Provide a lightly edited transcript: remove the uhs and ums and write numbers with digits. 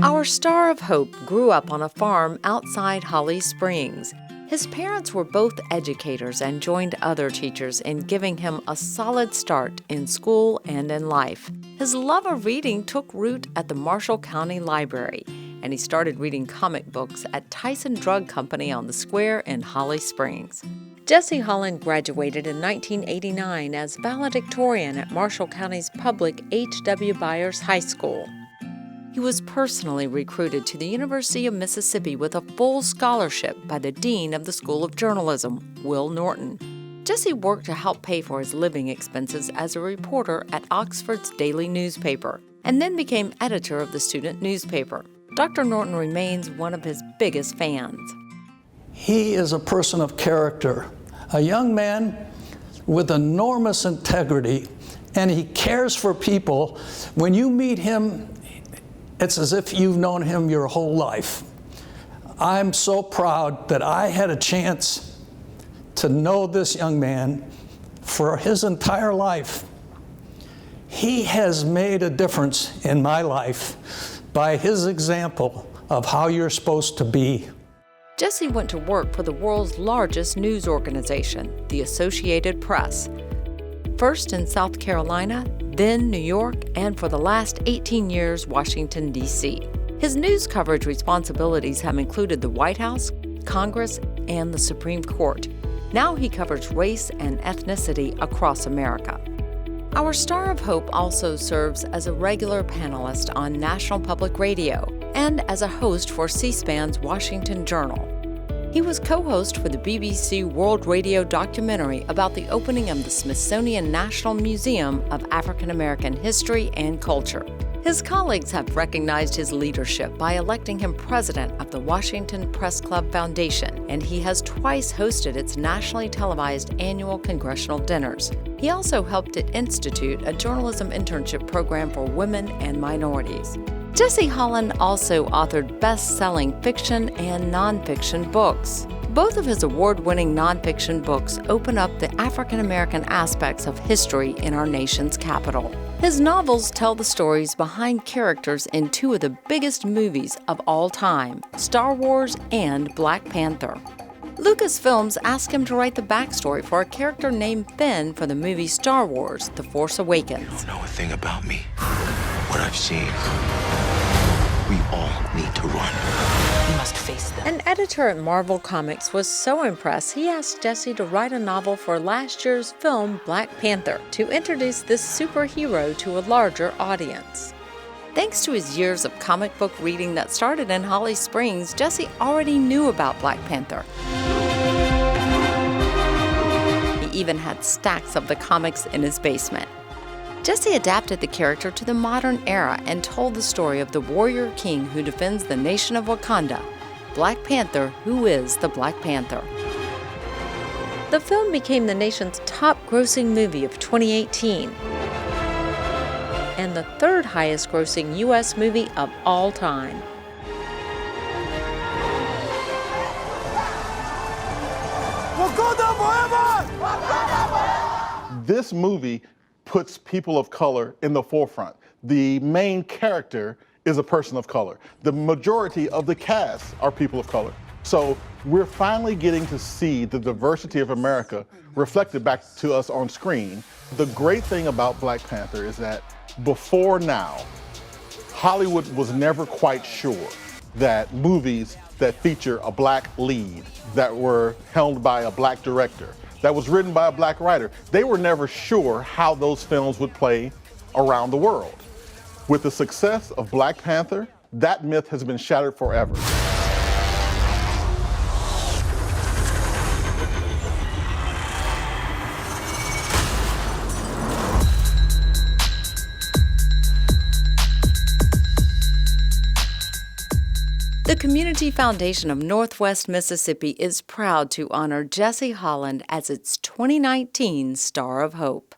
Our star of hope grew up on a farm outside Holly Springs. His parents were both educators and joined other teachers in giving him a solid start in school and in life. His love of reading took root at the Marshall County Library, and he started reading comic books at Tyson Drug Company on the Square in Holly Springs. Jesse Holland graduated in 1989 as valedictorian at Marshall County's public H.W. Byers High School. He was personally recruited to the University of Mississippi with a full scholarship by the Dean of the School of Journalism, Will Norton. Jesse worked to help pay for his living expenses as a reporter at Oxford's daily newspaper, and then became editor of the student newspaper. Dr. Norton remains one of his biggest fans. He is a person of character, a young man with enormous integrity, and he cares for people. When you meet him, it's as if you've known him your whole life. I'm so proud that I had a chance to know this young man for his entire life. He has made a difference in my life by his example of how you're supposed to be. Jesse went to work for the world's largest news organization, the Associated Press. First in South Carolina, then New York, and for the last 18 years, Washington, D.C. His news coverage responsibilities have included the White House, Congress, and the Supreme Court. Now he covers race and ethnicity across America. Our Star of Hope also serves as a regular panelist on National Public Radio and as a host for C-SPAN's Washington Journal. He was co-host for the BBC World Radio documentary about the opening of the Smithsonian National Museum of African American History and Culture. His colleagues have recognized his leadership by electing him president of the Washington Press Club Foundation, and he has twice hosted its nationally televised annual congressional dinners. He also helped it institute a journalism internship program for women and minorities. Jesse Holland also authored best-selling fiction and nonfiction books. Both of his award-winning nonfiction books open up the African-American aspects of history in our nation's capital. His novels tell the stories behind characters in two of the biggest movies of all time, Star Wars and Black Panther. Lucasfilms asked him to write the backstory for a character named Finn for the movie Star Wars: The Force Awakens. You don't know a thing about me, what I've seen. We all need to run. We must face them. An editor at Marvel Comics was so impressed he asked Jesse to write a novel for last year's film Black Panther to introduce this superhero to a larger audience. Thanks to his years of comic book reading that started in Holly Springs, Jesse already knew about Black Panther. He even had stacks of the comics in his basement. Jesse adapted the character to the modern era and told the story of the warrior king who defends the nation of Wakanda, Black Panther, who is the Black Panther. The film became the nation's top-grossing movie of 2018 and the third highest-grossing U.S. movie of all time. Wakanda forever! Wakanda forever! This movie puts people of color in the forefront. The main character is a person of color. The majority of the cast are people of color. So we're finally getting to see the diversity of America reflected back to us on screen. The great thing about Black Panther is that before now, Hollywood was never quite sure that movies that feature a black lead, that were helmed by a black director, that was written by a black writer, they were never sure how those films would play around the world. With the success of Black Panther, that myth has been shattered forever. The Community Foundation of Northwest Mississippi is proud to honor Jesse Holland as its 2019 Star of Hope.